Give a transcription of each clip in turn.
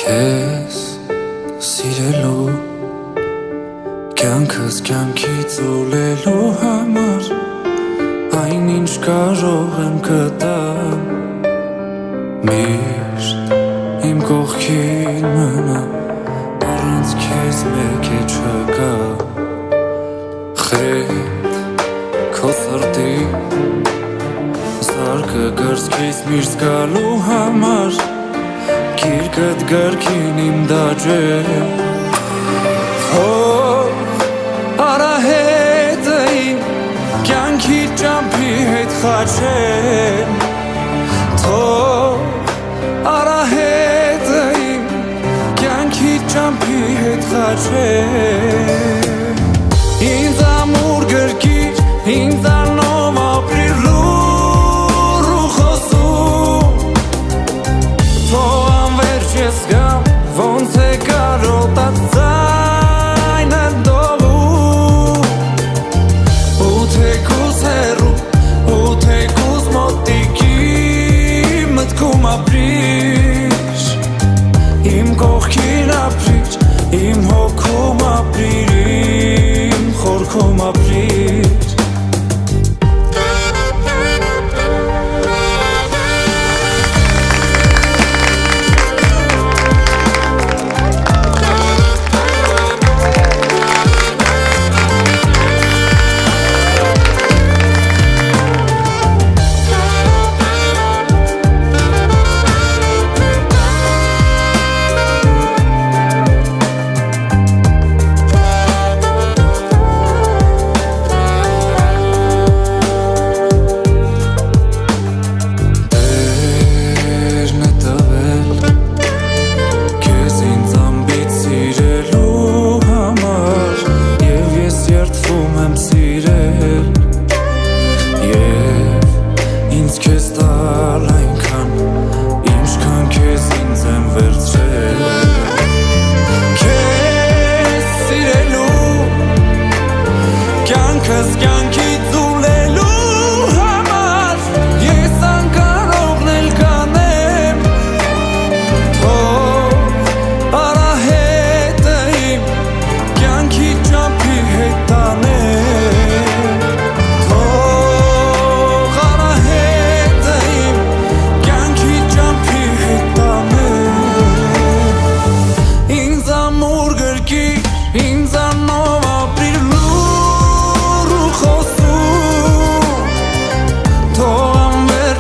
Քեզ սիրելու կյանքս կյանքից ուլելու համար այնինչ կարող եմ կտամ միշտ իմ կողքին մնա առանց քեզ մեկ է չկա խրետ քո սրտի զարկը գրսքից միշտ գալու համար Կիրկդ գրքին իմ դաջեմ Թող արահետը իմ կյանքի ճամփի հետ խաչեմ Թող արահետը իմ կյանքի ճամփի հետ խաչեմ Ինձ ամուր գրկիր, ինձ անով ապրիր լուր ու խոսում Թող Ես գամ, ոնց է կարոտած ձայնը դողում Ու թեկուզ հեռու, ու թեկուզ մոտիկի մտքում ապրիր Իմ կողքին ապրիր, իմ հոգում ապրիր, իմ խորքում ապրիր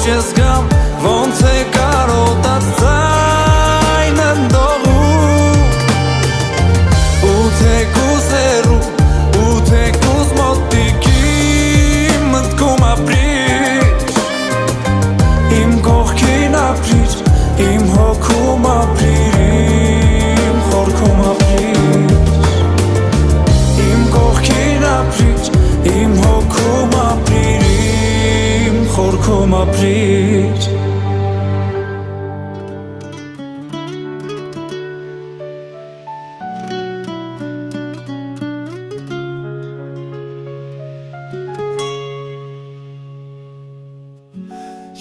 Ես գամ, ոնց է կարոտած ձայնը դողում Ու թեկուզ հեռու, ու թեկուզ մոտիկի մտքում ապրիր Իմ կողքին ապրիր, իմ հոգում ապրիր, իմ խորքում ապրիր Իմ կողքին ապրիր, իմ հոգում ապրիր խորքում ապրիր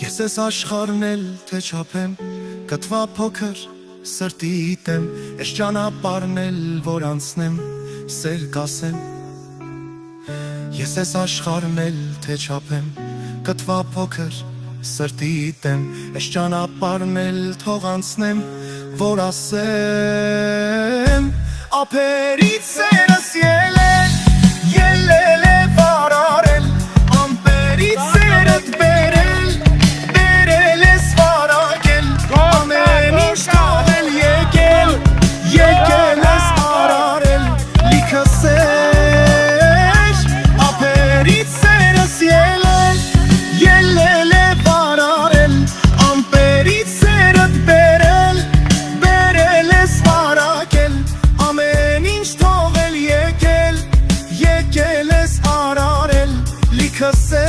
Ես ես աշխարհն էլ թե չափեմ կտվա փոքր սրտի դեմ ես ճանապարհն էլ որ անցնեմ սեր կասեմ Ես ես աշխարհն էլ թե չափեմ կտվա փոքր սրտի դեմ ես ճանապարհն էլ թող անցնեմ որ ասեմ ափերից սերս ելել է վարարել ամպերից սերդ բերել ես վարակել ամեն ինչ թողել եկել ես արարել լիքը սեր ափերից սերս Ելել է վարարել, ամպերից սերդ բերել ես վարակել Ամեն ինչ թողել եկել ես արարել լիքը սեր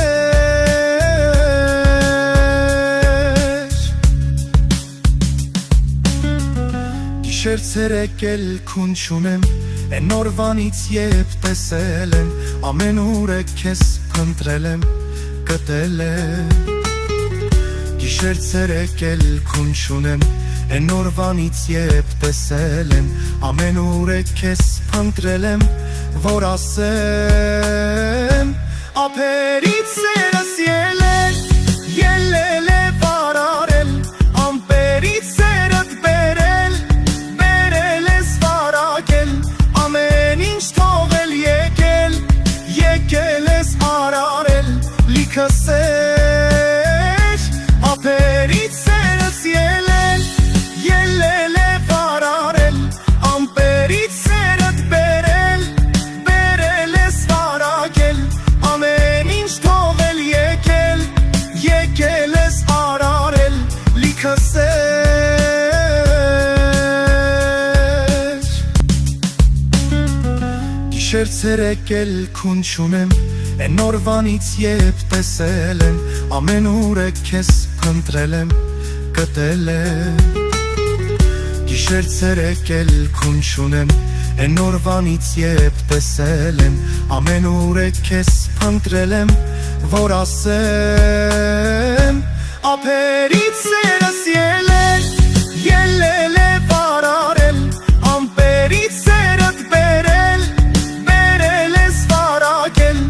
Գիշեր ցերեկ էլ քուն չունեմ Են օրվանից երբ տեսել եմ Ամեն ուր է քեզ փնտրել եմ գտել եմ Գիշեր ցերեկ էլ քուն չունեմ Են օրվանից երբ տեսել եմ ամենուր է քեզ փնտրել եմ որ ասեմ ափերից սերս ելել է վարարել ամպերից սերդ բերել ես վարակել ամեն ինչ թողել եկել ես արարել լիքը սեր ափերից սերս ելել է վարարել ամպերից սերդ բերել ես վարակել ամեն ինչ թողել եկել ես արարել լիքը սեր Գիշեր ցերեկել քուն չունեմ Են օրվանից երբ տեսել եմ ամենուր է քեզ փնտրել եմ գտել եմ Գիշեր ցերեկել քուն չունեմ Են օրվանից երբ տեսել եմ ամենուր է քեզ փնտրել եմ որ ասեմ ափերից սերս ելել է վարարել ամպերից սերդ բերել ես վարակել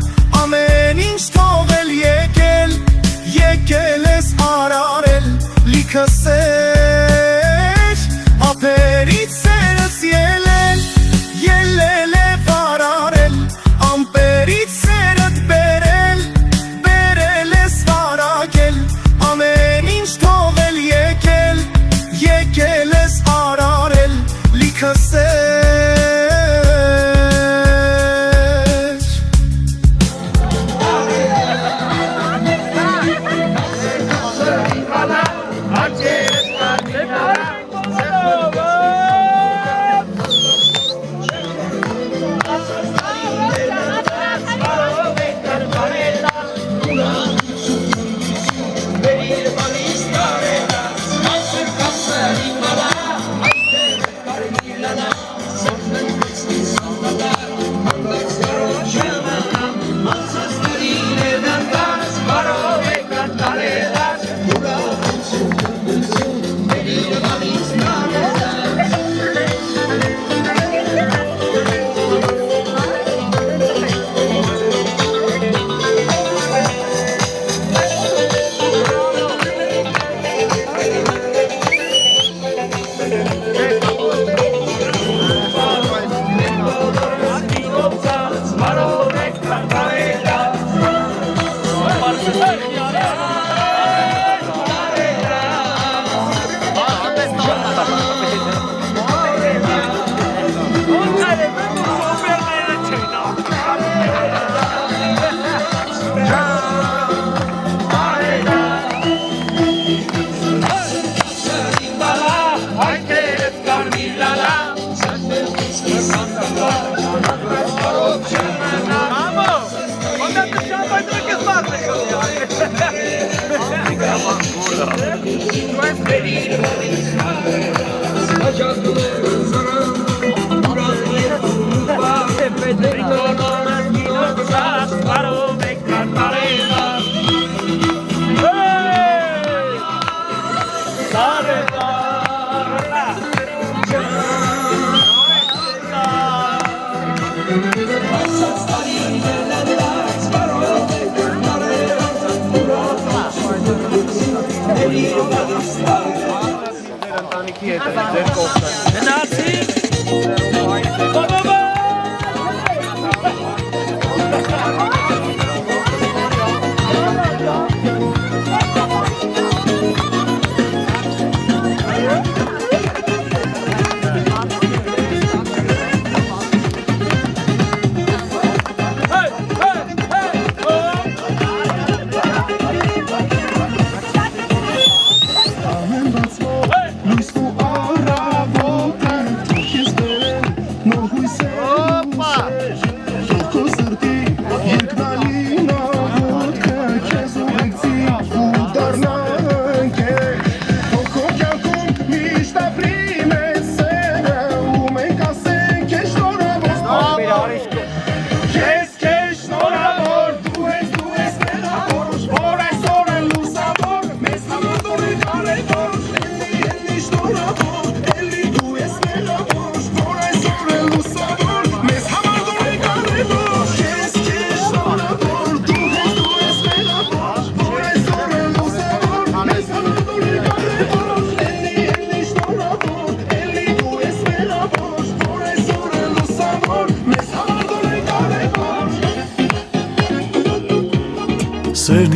ամեն ինչ թողել եկել ես արարել լիքը սեր ափերից սերս ելել է վարարել ամպերից սերդ բերել ես վարակել ամեն ինչ թողել եկել ես արարել լիքը սեր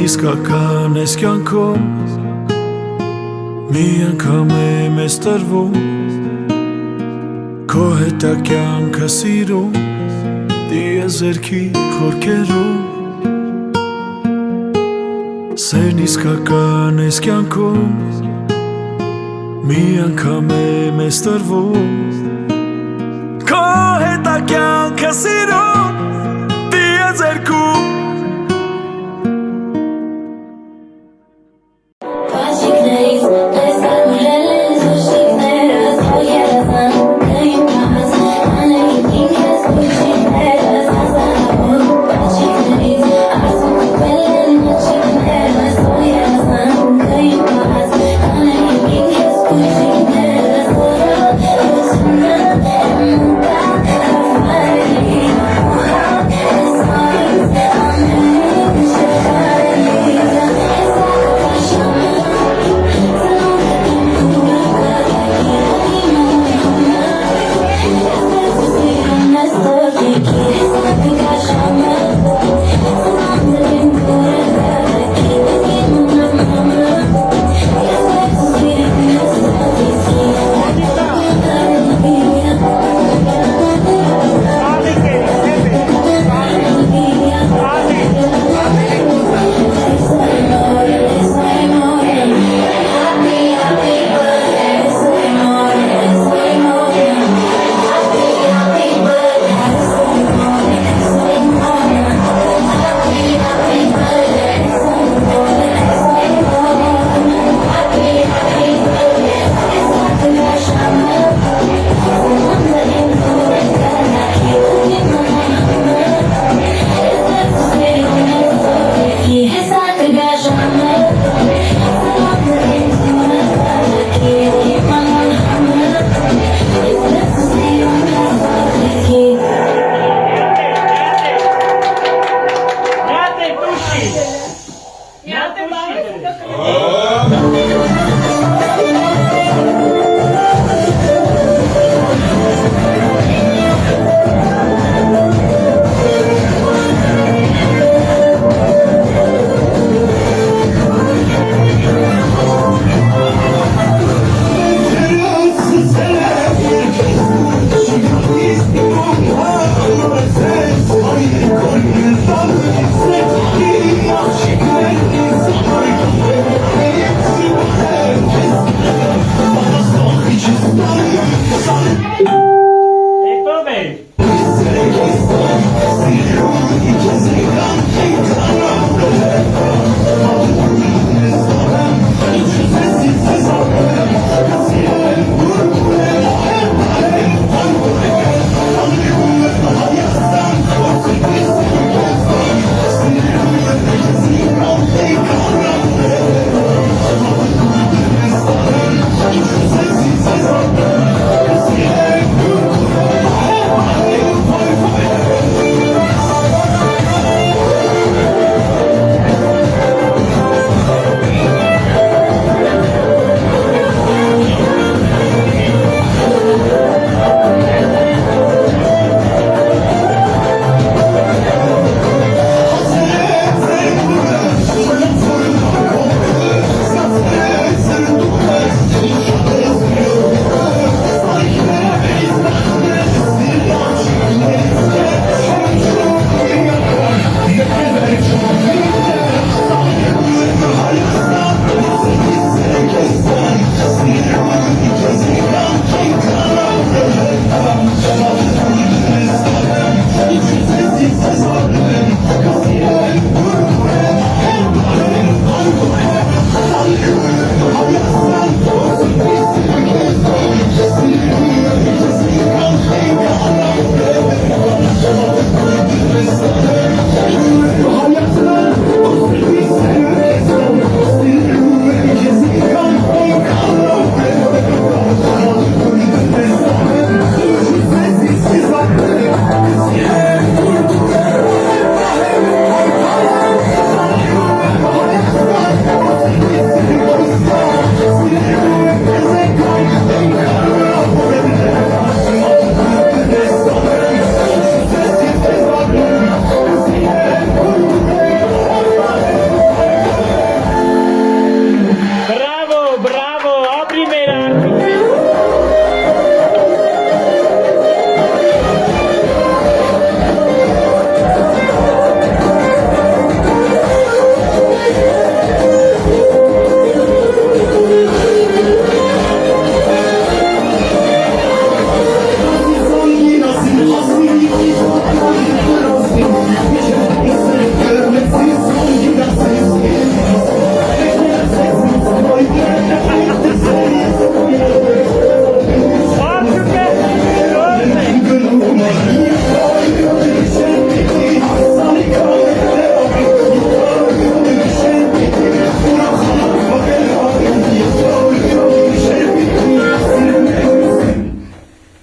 իսկական ես կյանքում մի անգամ եմ ես տրվում Քո հետ է կյանքը սիրում Տիեզերքի խորքերում Սերն իսկական ես կյանքում Մի անգամ եմ ես տրվում Քո հետ է կյանքը սիրում Տիեզերքում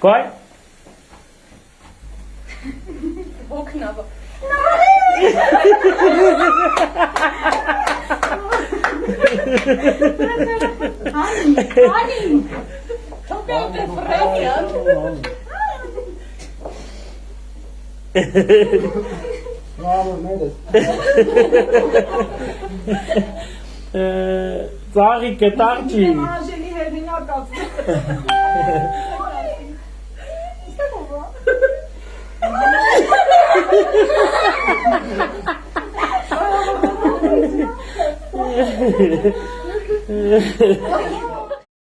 Quoi? Hani? Çok öyle Fredyan. Zari Ketarci. Mașini herminat.